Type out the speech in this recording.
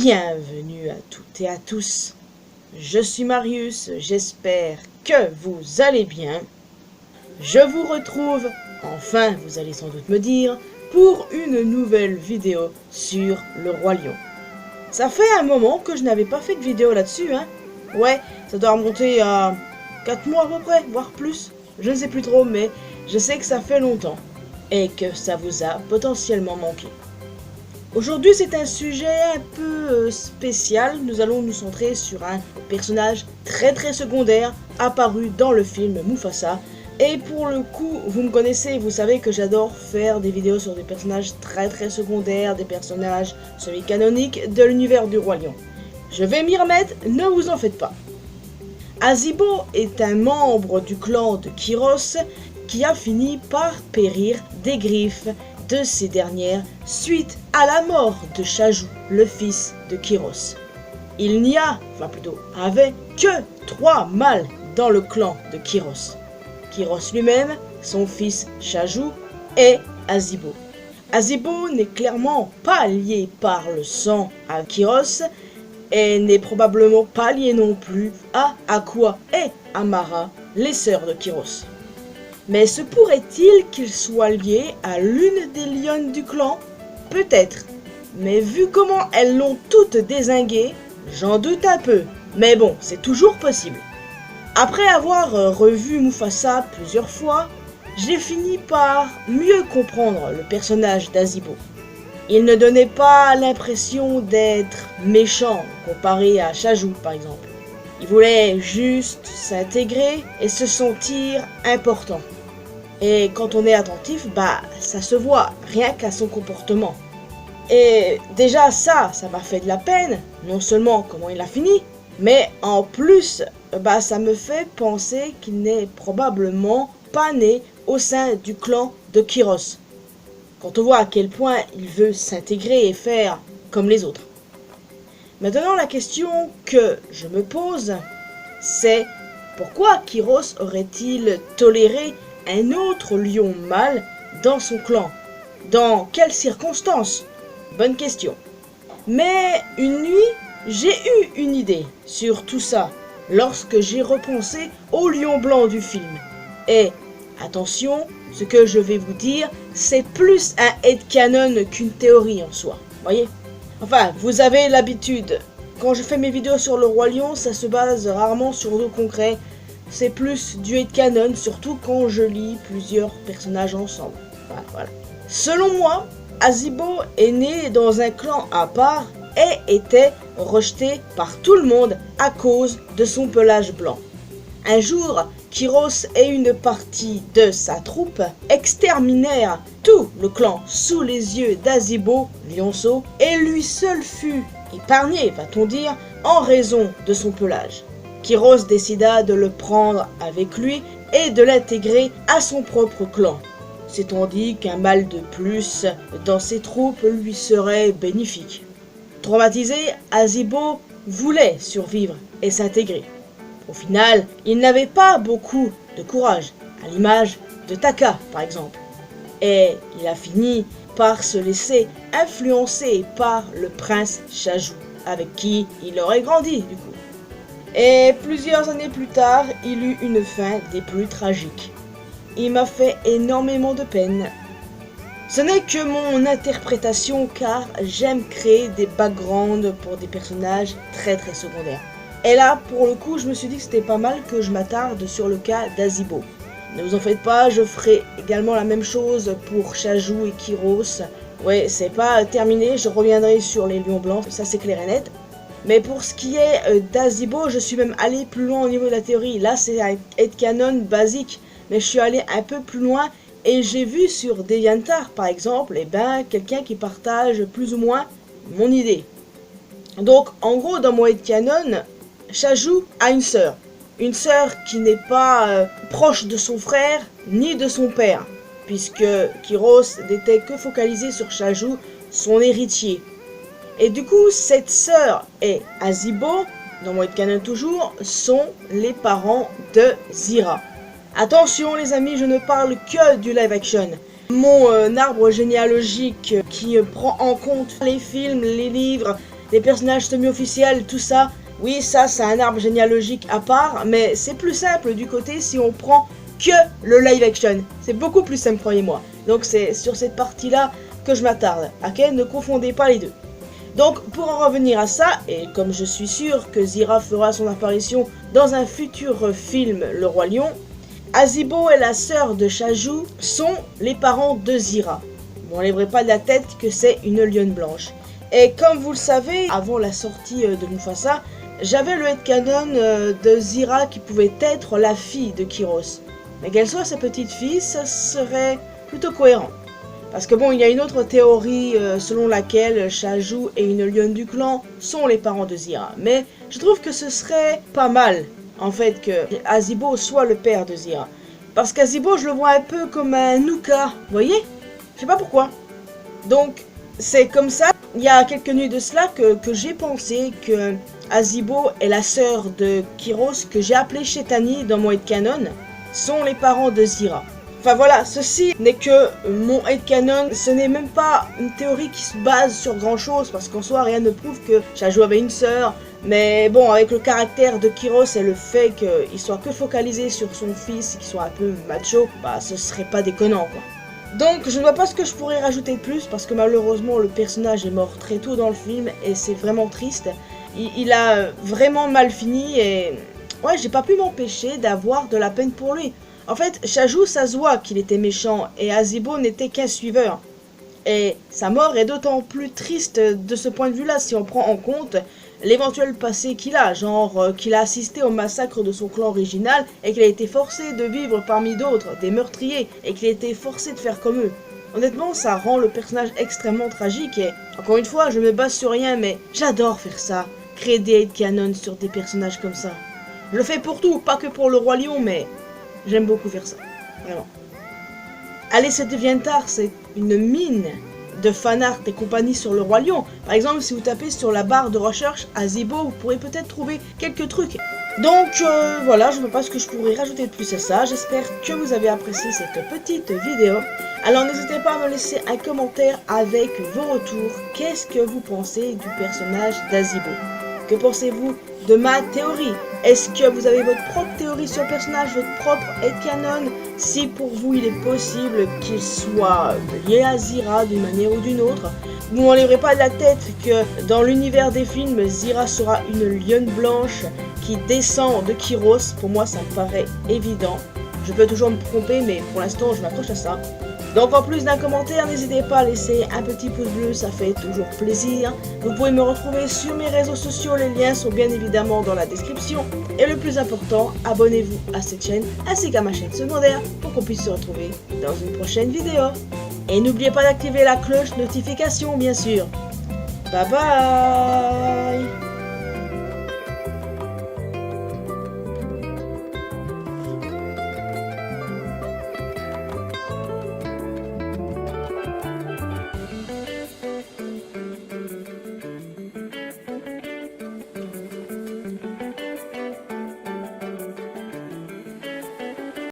Bienvenue à toutes et à tous. Je suis Marius, j'espère que vous allez bien. Je vous retrouve, enfin vous allez sans doute me dire, pour une nouvelle vidéo sur le Roi Lion. Ça fait un moment que je n'avais pas fait de vidéo là-dessus, hein. Ouais, ça doit remonter à 4 mois à peu près, voire plus. Je ne sais plus trop, mais je sais que ça fait longtemps et que ça vous a potentiellement manqué. Aujourd'hui, c'est un sujet un peu spécial. Nous allons nous centrer sur un personnage très secondaire apparu dans le film Mufasa. Et pour le coup, vous me connaissez, vous savez que j'adore faire des vidéos sur des personnages très secondaires, des personnages semi-canoniques de l'univers du Roi Lion. Je vais m'y remettre, ne vous en faites pas. Azibo est un membre du clan de Kiros qui a fini par périr des griffes de ces dernières suite à la mort de Shaju, le fils de Kiros. Il n'y a, avait que 3 mâles dans le clan de Kiros. Kiros lui-même, son fils Shaju et Azibo. Azibo n'est clairement pas lié par le sang à Kiros et n'est probablement pas lié non plus à Aqua et Amara, les sœurs de Kiros. Mais se pourrait-il qu'il soit lié à l'une des lionnes du clan? Peut-être. Mais vu comment elles l'ont toutes dézingué, j'en doute un peu. Mais bon, c'est toujours possible. Après avoir revu Mufasa plusieurs fois, j'ai fini par mieux comprendre le personnage d'Azibo. Il ne donnait pas l'impression d'être méchant comparé à Shaju par exemple. Il voulait juste s'intégrer et se sentir important. Et quand on est attentif, ça se voit, rien qu'à son comportement. Et déjà ça m'a fait de la peine, non seulement comment il a fini, mais en plus, ça me fait penser qu'il n'est probablement pas né au sein du clan de Kiros. Quand on voit à quel point il veut s'intégrer et faire comme les autres. Maintenant, la question que je me pose, c'est pourquoi Kiros aurait-il toléré un autre lion mâle dans son clan? Dans quelles circonstances? Bonne question. Mais une nuit, j'ai eu une idée sur tout ça lorsque j'ai repensé au lion blanc du film. Et attention, ce que je vais vous dire, c'est plus un headcanon qu'une théorie en soi. Voyez? Enfin, vous avez l'habitude. Quand je fais mes vidéos sur le Roi Lion, ça se base rarement sur du concret. C'est plus du headcanon, surtout quand je lis plusieurs personnages ensemble. Voilà. Selon moi, Azibo est né dans un clan à part et était rejeté par tout le monde à cause de son pelage blanc. Un jour, Kiros et une partie de sa troupe exterminèrent tout le clan sous les yeux d'Azibo, lionceau, et lui seul fut épargné, va-t-on dire, en raison de son pelage. Kiros décida de le prendre avec lui et de l'intégrer à son propre clan. S'étant dit qu'un mâle de plus dans ses troupes lui serait bénéfique. Traumatisé, Azibo voulait survivre et s'intégrer. Au final, il n'avait pas beaucoup de courage, à l'image de Taka par exemple. Et il a fini par se laisser influencer par le prince Shaju, avec qui il aurait grandi du coup. Et plusieurs années plus tard, il eut une fin des plus tragiques. Il m'a fait énormément de peine. Ce n'est que mon interprétation car j'aime créer des backgrounds pour des personnages très secondaires. Et là, pour le coup, je me suis dit que c'était pas mal que je m'attarde sur le cas d'Azibo. Ne vous en faites pas, je ferai également la même chose pour Shaju et Kiros. Ouais, c'est pas terminé, je reviendrai sur les lions blancs, ça c'est clair et net. Mais pour ce qui est d'Azibo, je suis même allé plus loin au niveau de la théorie. Là, c'est un headcanon basique, mais je suis allé un peu plus loin et j'ai vu sur DeviantArt, par exemple, quelqu'un qui partage plus ou moins mon idée. Donc, en gros, dans mon headcanon, Shaju a une sœur qui n'est pas proche de son frère ni de son père, puisque Kiros n'était que focalisé sur Shaju, son héritier. Et du coup, cette sœur et Azibo, dans mon headcanon toujours, sont les parents de Zira. Attention les amis, je ne parle que du live action. Mon arbre généalogique qui prend en compte les films, les livres les personnages semi-officiels, tout ça. Oui, ça, c'est un arbre généalogique à part, mais c'est plus simple du côté si on prend que le live action. C'est beaucoup plus simple, croyez-moi. Donc c'est sur cette partie-là que je m'attarde. Ok, ne confondez pas les deux. Donc pour en revenir à ça, et comme je suis sûr que Zira fera son apparition dans un futur film Le Roi Lion, Azibo et la sœur de Shaju sont les parents de Zira. Vous n'enlèverez pas de la tête que c'est une lionne blanche. Et comme vous le savez, avant la sortie de Mufasa, j'avais le headcanon de Zira qui pouvait être la fille de Kyros. Mais qu'elle soit sa petite fille, ça serait plutôt cohérent. Parce que bon, il y a une autre théorie selon laquelle Shaju et une lionne du clan sont les parents de Zira. Mais je trouve que ce serait pas mal, en fait, que Azibo soit le père de Zira. Parce qu'Azibo, je le vois un peu comme un Nuka, vous voyez? Je sais pas pourquoi. Donc, c'est comme ça, il y a quelques nuits de cela que j'ai pensé que Azibo et la sœur de Kyros, que j'ai appelé Shetani dans mon headcanon, sont les parents de Zira. Enfin voilà, ceci n'est que mon headcanon, ce n'est même pas une théorie qui se base sur grand chose, parce qu'en soi rien ne prouve que Shaju avait une sœur, mais bon, avec le caractère de Kyros et le fait qu'il soit que focalisé sur son fils, qu'il soit un peu macho, bah ce serait pas déconnant quoi. Donc je ne vois pas ce que je pourrais rajouter de plus, parce que malheureusement le personnage est mort très tôt dans le film, et c'est vraiment triste. Il a vraiment mal fini, et ouais, j'ai pas pu m'empêcher d'avoir de la peine pour lui. En fait, Shaju, ça se voit qu'il était méchant, et Azibo n'était qu'un suiveur. Et sa mort est d'autant plus triste de ce point de vue-là, si on prend en compte l'éventuel passé qu'il a, genre qu'il a assisté au massacre de son clan original, et qu'il a été forcé de vivre parmi d'autres, des meurtriers, et qu'il a été forcé de faire comme eux. Honnêtement, ça rend le personnage extrêmement tragique, et encore une fois, je me base sur rien, mais j'adore faire ça, créer des headcanons sur des personnages comme ça. Je le fais pour tout, pas que pour le Roi Lion, mais j'aime beaucoup faire ça, vraiment. Allez, ça devient tard, c'est une mine de fanart et compagnie sur le Roi Lion. Par exemple, si vous tapez sur la barre de recherche Azibo, vous pourrez peut-être trouver quelques trucs. Donc voilà, je ne sais pas ce que je pourrais rajouter de plus à ça. J'espère que vous avez apprécié cette petite vidéo. Alors n'hésitez pas à me laisser un commentaire avec vos retours. Qu'est-ce que vous pensez du personnage d'Azibo? Que pensez-vous de ma théorie? Est-ce que vous avez votre propre théorie sur le personnage, votre propre headcanon? Si pour vous il est possible qu'il soit lié à Zira d'une manière ou d'une autre, vous m'enlèverez pas de la tête que dans l'univers des films, Zira sera une lionne blanche qui descend de Kyros. Pour moi ça me paraît évident. Je peux toujours me tromper, mais pour l'instant je m'accroche à ça. Donc en plus d'un commentaire, n'hésitez pas à laisser un petit pouce bleu, ça fait toujours plaisir. Vous pouvez me retrouver sur mes réseaux sociaux, les liens sont bien évidemment dans la description. Et le plus important, abonnez-vous à cette chaîne ainsi qu'à ma chaîne secondaire pour qu'on puisse se retrouver dans une prochaine vidéo. Et n'oubliez pas d'activer la cloche notification bien sûr. Bye bye.